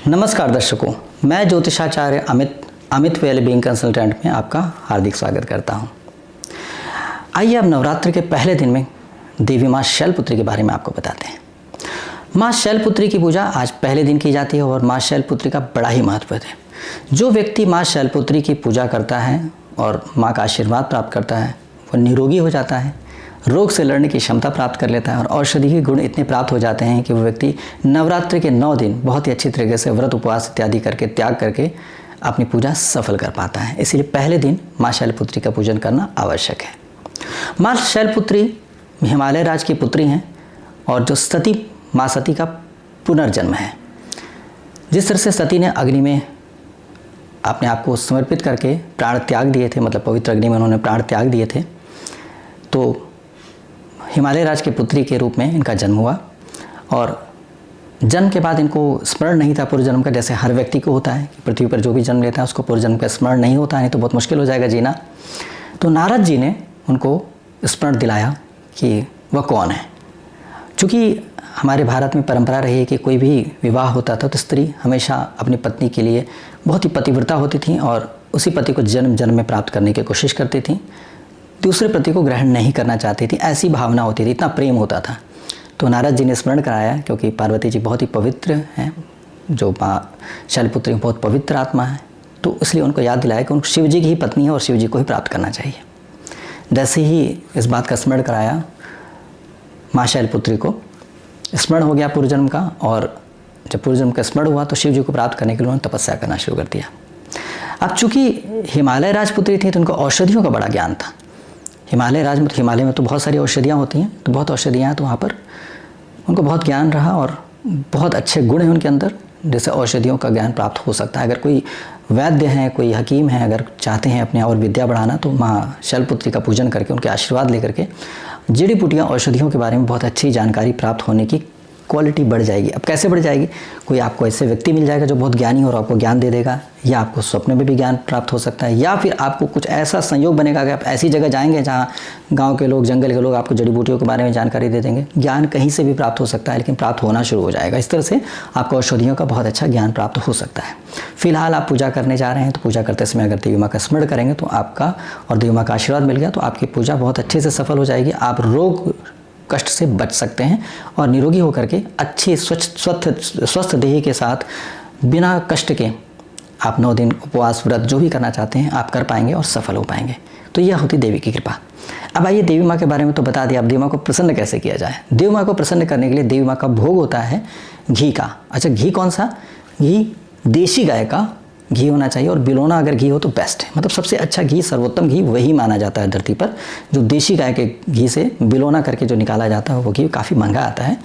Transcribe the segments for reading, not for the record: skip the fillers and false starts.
नमस्कार दर्शकों, मैं ज्योतिषाचार्य अमित वेलबींग कंसल्टेंट में आपका हार्दिक स्वागत करता हूं। आइए अब नवरात्र के पहले दिन में देवी माँ शैलपुत्री के बारे में आपको बताते हैं। माँ शैलपुत्री की पूजा आज पहले दिन की जाती है और माँ शैलपुत्री का बड़ा ही महत्व है। जो व्यक्ति माँ शैलपुत्री की पूजा करता है और माँ का आशीर्वाद प्राप्त करता है वो निरोगी हो जाता है, रोग से लड़ने की क्षमता प्राप्त कर लेता है और औषधीय गुण इतने प्राप्त हो जाते हैं कि वो व्यक्ति नवरात्रि के 9 दिन बहुत ही अच्छी तरीके से व्रत उपवास इत्यादि करके त्याग करके अपनी पूजा सफल कर पाता है। इसलिए पहले दिन माँ शैलपुत्री का पूजन करना आवश्यक है। माँ शैलपुत्री हिमालय राज की पुत्री हैं और जो सती माँ सती का पुनर्जन्म है। जिस तरह से सती ने अग्नि में अपने आप को समर्पित करके प्राण त्याग दिए थे, मतलब पवित्र अग्नि में उन्होंने प्राण त्याग दिए थे, तो हिमालय राज की पुत्री के रूप में इनका जन्म हुआ और जन्म के बाद इनको स्मरण नहीं था पूर्व जन्म का। जैसे हर व्यक्ति को होता है कि पृथ्वी पर जो भी जन्म लेता है उसको पूर्व जन्म का स्मरण नहीं होता है, नहीं तो बहुत मुश्किल हो जाएगा जीना। तो नारद जी ने उनको स्मरण दिलाया कि वह कौन है। चूँकि हमारे भारत में परंपरा रही है कि कोई भी विवाह होता था तो स्त्री हमेशा अपनी पत्नी के लिए बहुत ही पतिव्रता होती थी और उसी पति को जन्म जन्म में प्राप्त करने की कोशिश करती थी, दूसरे पति को ग्रहण नहीं करना चाहती थी, ऐसी भावना होती थी, इतना प्रेम होता था। तो नारद जी ने स्मरण कराया, क्योंकि पार्वती जी बहुत ही पवित्र हैं, जो माँ शैलपुत्री बहुत पवित्र आत्मा है, तो इसलिए उनको याद दिलाया कि उनको शिव जी की ही पत्नी है और शिव जी को ही प्राप्त करना चाहिए। जैसे ही इस बात का स्मरण कराया, माँ शैलपुत्री को स्मरण हो गया पूर्व जन्म का, और जब पूर्व जन्म का स्मरण हुआ तो शिव जी को प्राप्त करने के लिए उन्होंने तपस्या करना शुरू कर दिया। अब चूँकि हिमालय राजपुत्री थी तो उनको औषधियों का बड़ा ज्ञान था। हिमालय में तो बहुत सारी औषधियाँ होती हैं, तो बहुत औषधियाँ हैं, तो वहाँ पर उनको बहुत ज्ञान रहा और बहुत अच्छे गुण हैं उनके अंदर, जैसे औषधियों का ज्ञान प्राप्त हो सकता है। अगर कोई वैद्य हैं, कोई हकीम हैं, अगर चाहते हैं अपने और विद्या बढ़ाना, तो माँ शैलपुत्री का पूजन करके उनके आशीर्वाद लेकर के जड़ी बूटियाँ औषधियों के बारे में बहुत अच्छी जानकारी प्राप्त होने की क्वालिटी बढ़ जाएगी। अब कैसे बढ़ जाएगी? कोई आपको ऐसे व्यक्ति मिल जाएगा जो बहुत ज्ञानी और आपको ज्ञान दे देगा, या आपको स्वप्न में भी ज्ञान प्राप्त हो सकता है, या फिर आपको कुछ ऐसा संयोग बनेगा कि आप ऐसी जगह जाएंगे जहाँ गांव के लोग, जंगल के लोग आपको जड़ी बूटियों के बारे में जानकारी दे देंगे। ज्ञान कहीं से भी प्राप्त हो सकता है, लेकिन प्राप्त होना शुरू हो जाएगा। इस तरह से आपको औषधियों का बहुत अच्छा ज्ञान प्राप्त हो सकता है। फिलहाल आप पूजा करने जा रहे हैं, तो पूजा करते समय अगर देवी माँ का स्मरण करेंगे तो आपका, और देवी माँ का आशीर्वाद मिल गया तो आपकी पूजा बहुत अच्छे से सफल हो जाएगी। आप रोग कष्ट से बच सकते हैं और निरोगी होकर के अच्छी स्वस्थ देह के साथ बिना कष्ट के आप 9 दिन उपवास व्रत जो भी करना चाहते हैं आप कर पाएंगे और सफल हो पाएंगे। तो यह होती देवी की कृपा। अब आइए, देवी माँ के बारे में तो बता दिया, अब देवी माँ को प्रसन्न कैसे किया जाए। देवी माँ को प्रसन्न करने के लिए देवी माँ का भोग होता है घी का। अच्छा, घी कौन सा? घी देशी गाय का घी होना चाहिए, और बिलोना अगर घी हो तो बेस्ट है। मतलब सबसे अच्छा घी, सर्वोत्तम घी वही माना जाता है धरती पर, जो देशी गाय के घी से बिलोना करके जो निकाला जाता है। वो घी काफ़ी महंगा आता है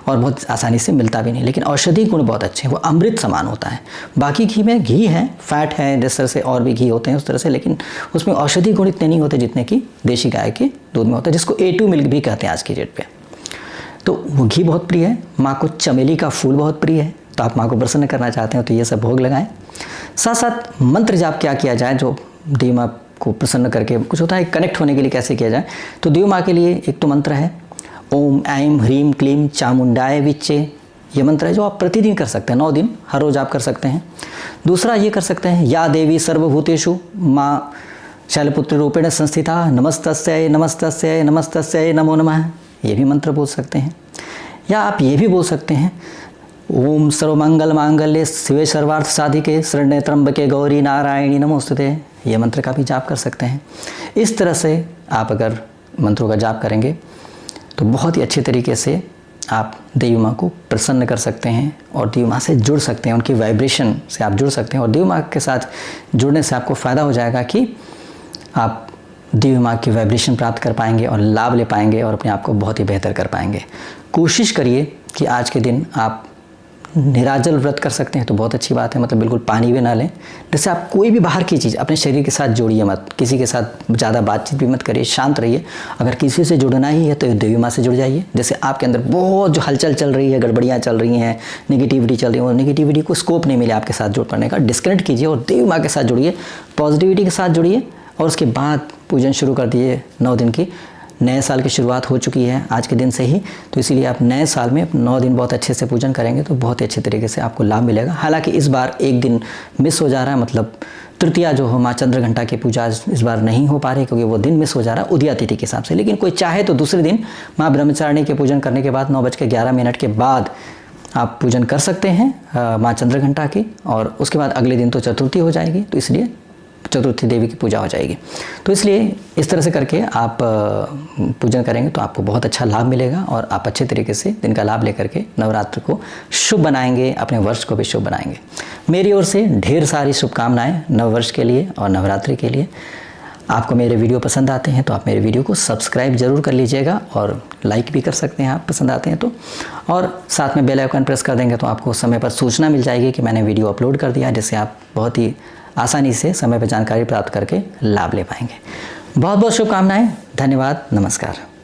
और बहुत आसानी से मिलता भी नहीं, लेकिन औषधि गुण बहुत अच्छे हैं, वो अमृत समान होता है। बाकी घी में घी है, फैट है, जिस तरह से और भी घी होते हैं उस तरह से, लेकिन उसमें औषधि गुण इतने नहीं होते जितने कि देशी गाय के दूध में होता है, जिसको A2 मिल्क भी कहते हैं आज की डेट पे। तो वो घी बहुत प्रिय है। माँ को चमेली का फूल बहुत प्रिय है, तो आप माँ को प्रसन्न करना चाहते हैं तो ये सब भोग लगाएं। साथ साथ मंत्र जाप क्या किया जाए जो देवी माँ को प्रसन्न करके, कुछ होता है कनेक्ट होने के लिए कैसे किया जाए। तो देवी माँ के लिए एक तो मंत्र है ओम ऐं ह्रीं क्लीं चामुंडाय विच्चे। ये मंत्र है जो आप प्रतिदिन कर सकते हैं, 9 दिन हर रोज आप कर सकते हैं। दूसरा ये कर सकते हैं या देवी सर्वभूतेषु माँ शैलपुत्री रूपेण संस्थिता नमस्तस्यै नमस्तस्यै नमस्तस्यै नमो नमः। ये भी मंत्र बोल सकते हैं। या आप ये भी बोल सकते हैं ओम सर्वमंगल मांगल्ये शिवे सर्वार्थ साधिके शरण्ये त्र्यंबके गौरी नारायणी नमोस्तुते। ये मंत्र का भी जाप कर सकते हैं। इस तरह से आप अगर मंत्रों का जाप करेंगे तो बहुत ही अच्छे तरीके से आप देवी माँ को प्रसन्न कर सकते हैं और देवी माँ से जुड़ सकते हैं, उनकी वाइब्रेशन से आप जुड़ सकते हैं। और देवी माँ के साथ जुड़ने से आपको फ़ायदा हो जाएगा कि आप देवी माँ की वाइब्रेशन प्राप्त कर पाएंगे और लाभ ले पाएंगे और अपने आप को बहुत ही बेहतर कर पाएंगे। कोशिश करिए कि आज के दिन आप निराजल व्रत कर सकते हैं तो बहुत अच्छी बात है, मतलब बिल्कुल पानी भी ना लें। जैसे आप कोई भी बाहर की चीज़ अपने शरीर के साथ जोड़िए मत, किसी के साथ ज़्यादा बातचीत भी मत करिए, शांत रहिए। अगर किसी से जुड़ना ही है तो देवी माँ से जुड़ जाइए। जैसे आपके अंदर बहुत जो हलचल चल रही है, गड़बड़ियाँ चल रही हैं, नेगेटिविटी चल रही है, वो नेगेटिविटी को स्कोप नहीं मिले आपके साथ जुड़ पाने का, डिस्कनेक्ट कीजिए और देवी माँ के साथ जुड़िए, पॉजिटिविटी के साथ जुड़िए और उसके बाद पूजन शुरू कर दिए 9 दिन की। नए साल की शुरुआत हो चुकी है आज के दिन से ही, तो इसीलिए आप नए साल में 9 दिन बहुत अच्छे से पूजन करेंगे तो बहुत ही अच्छे तरीके से आपको लाभ मिलेगा। हालांकि इस बार एक दिन मिस हो जा रहा है, मतलब तृतीया जो हो माँ चंद्रघंटा की पूजा इस बार नहीं हो पा रही क्योंकि वो दिन मिस हो जा रहा है उदया तिथि के हिसाब से। लेकिन कोई चाहे तो दूसरे दिन माँ ब्रह्मचारिणी के पूजन करने के बाद 9:11 के बाद आप पूजन कर सकते हैं माँ चंद्रघंटा की, और उसके बाद अगले दिन तो चतुर्थी हो जाएगी, तो इसलिए चतुर्थी देवी की पूजा हो जाएगी। तो इसलिए इस तरह से करके आप पूजन करेंगे तो आपको बहुत अच्छा लाभ मिलेगा और आप अच्छे तरीके से दिन का लाभ लेकर के नवरात्र को शुभ बनाएंगे, अपने वर्ष को भी शुभ बनाएंगे। मेरी ओर से ढेर सारी शुभकामनाएं नव वर्ष के लिए और नवरात्रि के लिए। आपको मेरे वीडियो पसंद आते हैं तो आप मेरे वीडियो को सब्सक्राइब जरूर कर लीजिएगा और लाइक भी कर सकते हैं आप पसंद आते हैं तो, और साथ में बेल आइकन प्रेस कर देंगे तो आपको समय पर सूचना मिल जाएगी कि मैंने वीडियो अपलोड कर दिया, जिससे आप बहुत ही आसानी से समय पर जानकारी प्राप्त करके लाभ ले पाएंगे। बहुत बहुत शुभकामनाएं। धन्यवाद। नमस्कार।